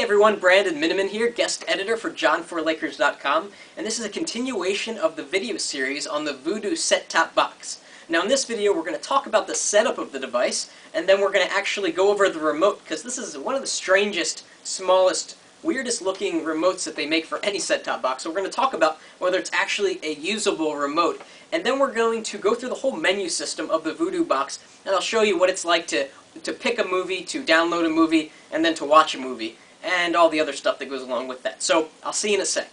everyone, Brandon Miniman here, guest editor for John4Lakers.com, and this is a continuation of the video series on the Vudu set-top box. Now in this video we're going to talk about the setup of the device, and then we're going to actually go over the remote, because this is one of the strangest, smallest, weirdest looking remotes that they make for any set-top box. So we're going to talk about whether it's actually a usable remote, and then we're going to go through the whole menu system of the Vudu box, and I'll show you what it's like to pick a movie, to download a movie, and then to watch a movie, and all the other stuff that goes along with that. So, I'll see you in a sec.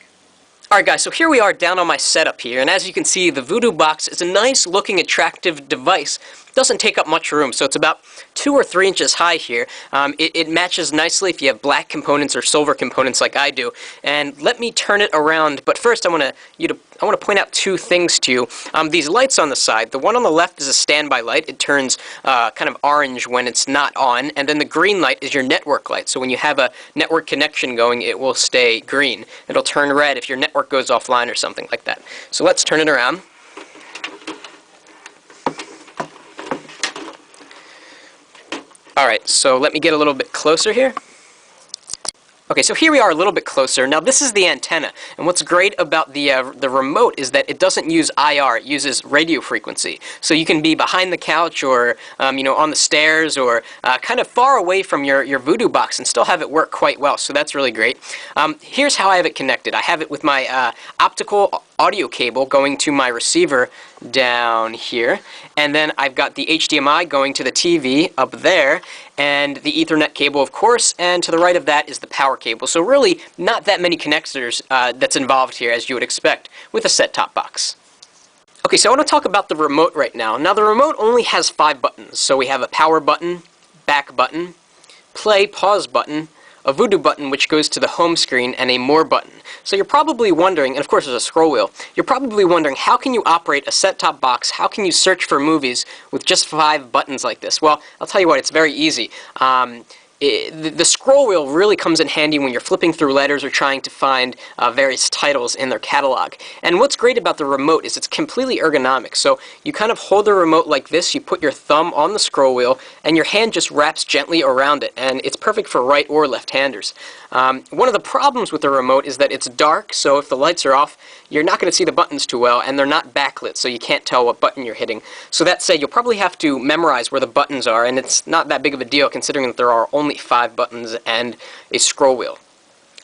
Alright guys, so here we are down on my setup here, and as you can see, the Vudu box is a nice looking, attractive device. It doesn't take up much room, so it's about 2 or 3 inches high here. It matches nicely if you have black components or silver components like I do. And let me turn it around, but first I want to point out 2 things to you. These lights on the side, the one on the left is a standby light. It turns kind of orange when it's not on, and then the green light is your network light. So when you have a network connection going, it will stay green. It'll turn red if your network goes offline or something like that. So let's turn it around. Alright, so let me get a little bit closer here. Okay, so here we are a little bit closer. Now this is the antenna, and what's great about the remote is that it doesn't use IR, it uses radio frequency. So you can be behind the couch or on the stairs or kind of far away from your Vudu box and still have it work quite well, so that's really great. Here's how I have it connected. I have it with my optical audio cable going to my receiver down here, and then I've got the HDMI going to the TV up there, and the Ethernet cable, of course, and to the right of that is the power cable. So really, not that many connectors that's involved here, as you would expect with a set-top box. Okay, so I want to talk about the remote right now. Now, the remote only has 5 buttons. So we have a power button, back button, play, pause button, a Vudu button which goes to the home screen, and a more button. So you're probably wondering, and of course there's a scroll wheel, you're probably wondering how can you operate a set-top box, how can you search for movies with just 5 buttons like this? Well, I'll tell you what, it's very easy. The scroll wheel really comes in handy when you're flipping through letters or trying to find various titles in their catalog. And what's great about the remote is it's completely ergonomic. So you kind of hold the remote like this, you put your thumb on the scroll wheel, and your hand just wraps gently around it. And it's perfect for right or left-handers. One of the problems with the remote is that it's dark, so if the lights are off, you're not going to see the buttons too well, and they're not backlit, so you can't tell what button you're hitting. So that said, you'll probably have to memorize where the buttons are, and it's not that big of a deal considering that there are only 5 buttons and a scroll wheel.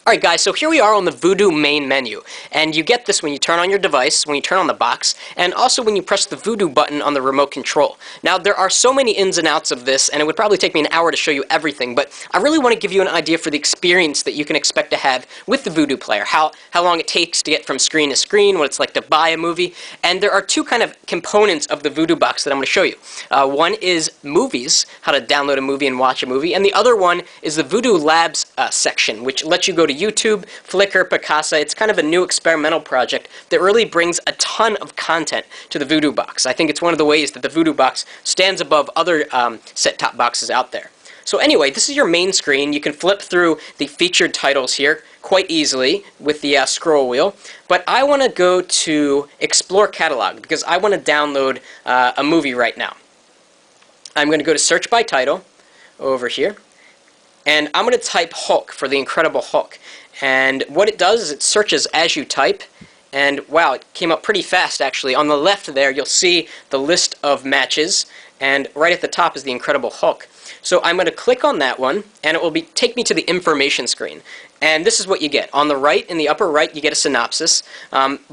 Alright guys, so here we are on the Vudu main menu, and you get this when you turn on your device, when you turn on the box, and also when you press the Vudu button on the remote control. Now there are so many ins and outs of this, and it would probably take me an hour to show you everything, but I really want to give you an idea for the experience that you can expect to have with the Vudu player, how long it takes to get from screen to screen, what it's like to buy a movie, and there are 2 kind of components of the Vudu box that I'm going to show you. One is movies, how to download a movie and watch a movie, and the other one is the Vudu Labs section, which lets you go to YouTube, Flickr, Picasa. It's kind of a new experimental project that really brings a ton of content to the Vudu box. I think it's one of the ways that the Vudu box stands above other set-top boxes out there. So anyway, this is your main screen. You can flip through the featured titles here quite easily with the scroll wheel, but I want to go to Explore Catalog because I want to download a movie right now. I'm going to go to Search by Title over here, and I'm going to type Hulk for The Incredible Hulk. And what it does is it searches as you type, and wow, it came up pretty fast actually. On the left there, you'll see the list of matches, and right at the top is The Incredible Hulk. So I'm going to click on that one, and it will take me to the information screen. And this is what you get. On the right, in the upper right, you get a synopsis.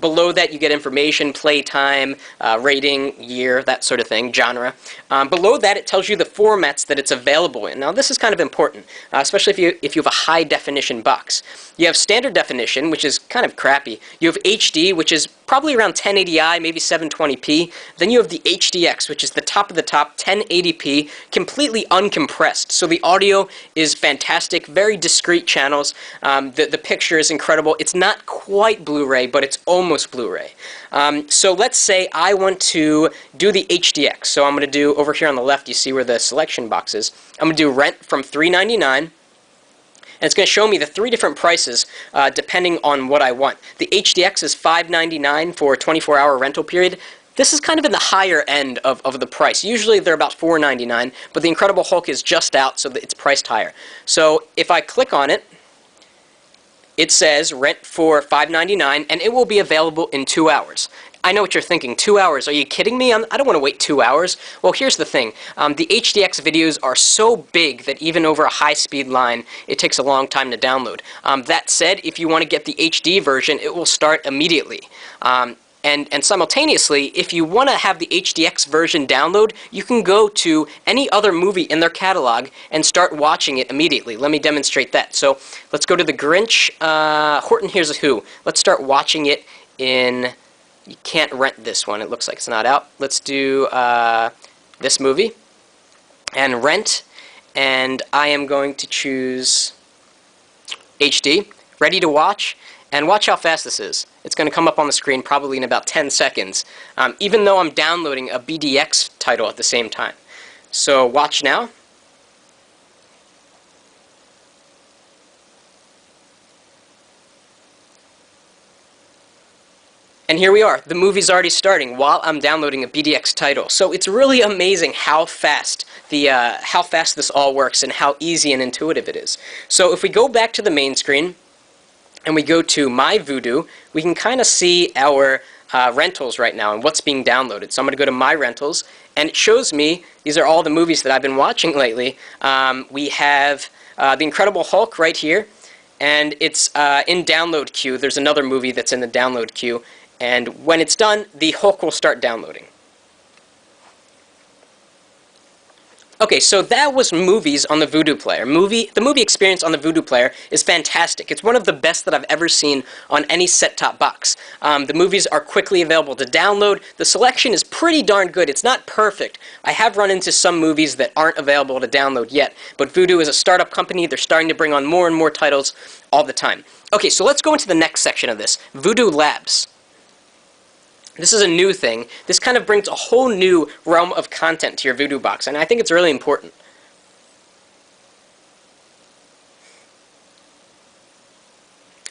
Below that, you get information, play time, rating, year, that sort of thing, genre. Below that, it tells you the formats that it's available in. Now, this is kind of important, especially if you have a high-definition box. You have standard definition, which is kind of crappy. You have HD, which is probably around 1080i, maybe 720p. Then you have the HDX, which is the top of the top, 1080p, completely uncompressed. So the audio is fantastic, very discrete channels. The picture is incredible. It's not quite Blu-ray, but it's almost Blu-ray. So let's say I want to do the HDX. So I'm going to do, over here on the left, you see where the selection box is. I'm going to do rent from $3.99. And it's going to show me the 3 different prices depending on what I want. The HDX is $5.99 for a 24-hour rental period. This is kind of in the higher end of the price. Usually they're about $4.99, but the Incredible Hulk is just out, so that it's priced higher. So if I click on it, it says rent for $5.99, and it will be available in 2 hours. I know what you're thinking, 2 hours, are you kidding me? I don't want to wait 2 hours. Well, here's the thing, the HDX videos are so big that even over a high-speed line, it takes a long time to download. That said, if you want to get the HD version, it will start immediately. And simultaneously, if you want to have the HDX version download, you can go to any other movie in their catalog and start watching it immediately. Let me demonstrate that. So let's go to The Grinch, Horton Hears a Who. Let's start watching it in... You can't rent this one. It looks like it's not out. Let's do this movie and rent. And I am going to choose HD. Ready to watch. And watch how fast this is. It's going to come up on the screen probably in about 10 seconds, even though I'm downloading a BDX title at the same time. So watch now. And here we are. The movie's already starting while I'm downloading a BDX title. So it's really amazing how fast this all works and how easy and intuitive it is. So if we go back to the main screen and we go to My Vudu, we can kind of see our rentals right now and what's being downloaded. So I'm going to go to My Rentals, and it shows me these are all the movies that I've been watching lately. We have The Incredible Hulk right here, and it's in download queue. There's another movie that's in the download queue. And when it's done, the Hulk will start downloading. Okay, so that was movies on the Vudu player. The movie experience on the Vudu player is fantastic. It's one of the best that I've ever seen on any set-top box. The movies are quickly available to download. The selection is pretty darn good. It's not perfect. I have run into some movies that aren't available to download yet, but Vudu is a startup company. They're starting to bring on more and more titles all the time. Okay, so let's go into the next section of this, Vudu Labs. This is a new thing. This kind of brings a whole new realm of content to your Vudu box, and I think it's really important.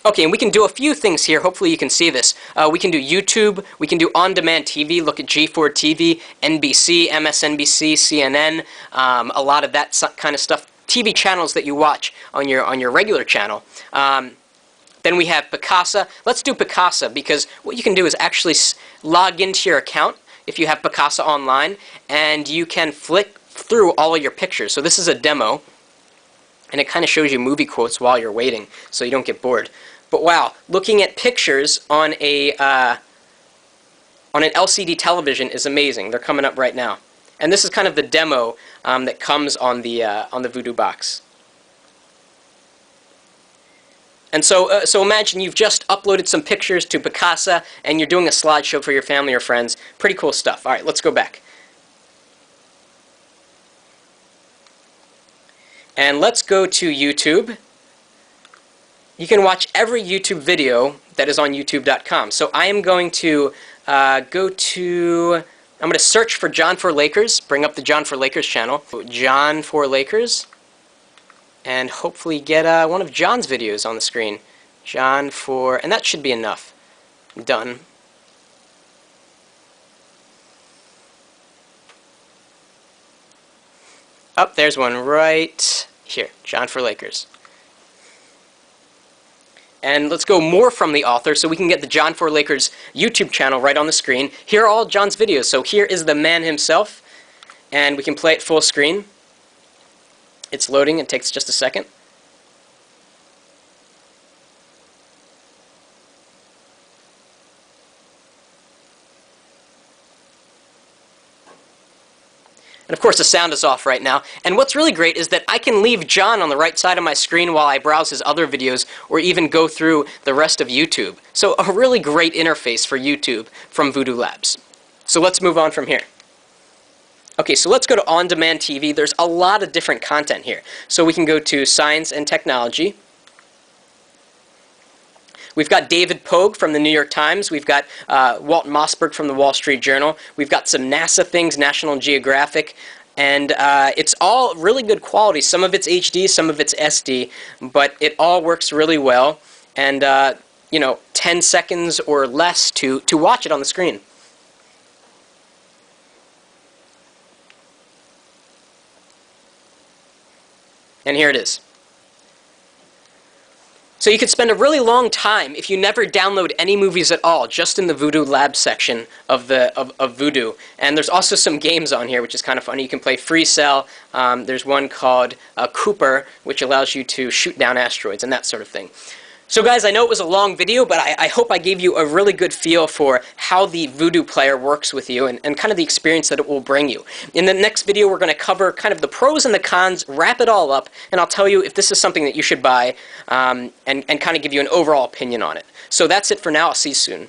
Okay, and we can do a few things here. Hopefully you can see this. We can do YouTube, we can do on-demand TV, look at G4 TV, NBC, MSNBC, CNN, a lot of that kind of stuff. TV channels that you watch on your regular channel. Then we have Picasa. Let's do Picasa, because what you can do is actually log into your account if you have Picasa online, and you can flick through all of your pictures. So this is a demo, and it kind of shows you movie quotes while you're waiting, so you don't get bored. But wow, looking at pictures on an LCD television is amazing. They're coming up right now. And this is kind of the demo that comes on the Vudu box. And so imagine you've just uploaded some pictures to Picasa, and you're doing a slideshow for your family or friends. Pretty cool stuff. All right, let's go back. And let's go to YouTube. You can watch every YouTube video that is on YouTube.com. So I am going to I'm going to search for John for Lakers, bring up the John for Lakers channel. John for Lakers. And hopefully get one of John's videos on the screen. John for... and that should be enough. Done. Oh, there's one right here. John for Lakers. And let's go more from the author so we can get the John for Lakers YouTube channel right on the screen. Here are all John's videos. So here is the man himself. And we can play it full screen. It's loading. It takes just a second. And of course the sound is off right now. And what's really great is that I can leave John on the right side of my screen while I browse his other videos, or even go through the rest of YouTube. So a really great interface for YouTube from Vudu Labs. So let's move on from here. Okay, so let's go to on-demand TV. There's a lot of different content here. So we can go to Science and Technology. We've got David Pogue from the New York Times. We've got Walt Mossberg from the Wall Street Journal. We've got some NASA things, National Geographic. And it's all really good quality. Some of it's HD, some of it's SD. But it all works really well. And, you know, 10 seconds or less to watch it on the screen. And here it is. So you could spend a really long time if you never download any movies at all, just in the Vudu Lab section of Vudu. And there's also some games on here, which is kind of funny. You can play Free Cell. There's one called Cooper, which allows you to shoot down asteroids and that sort of thing. So guys, I know it was a long video, but I hope I gave you a really good feel for how the Vudu player works with you and kind of the experience that it will bring you. In the next video, we're going to cover kind of the pros and the cons, wrap it all up, and I'll tell you if this is something that you should buy and kind of give you an overall opinion on it. So that's it for now. I'll see you soon.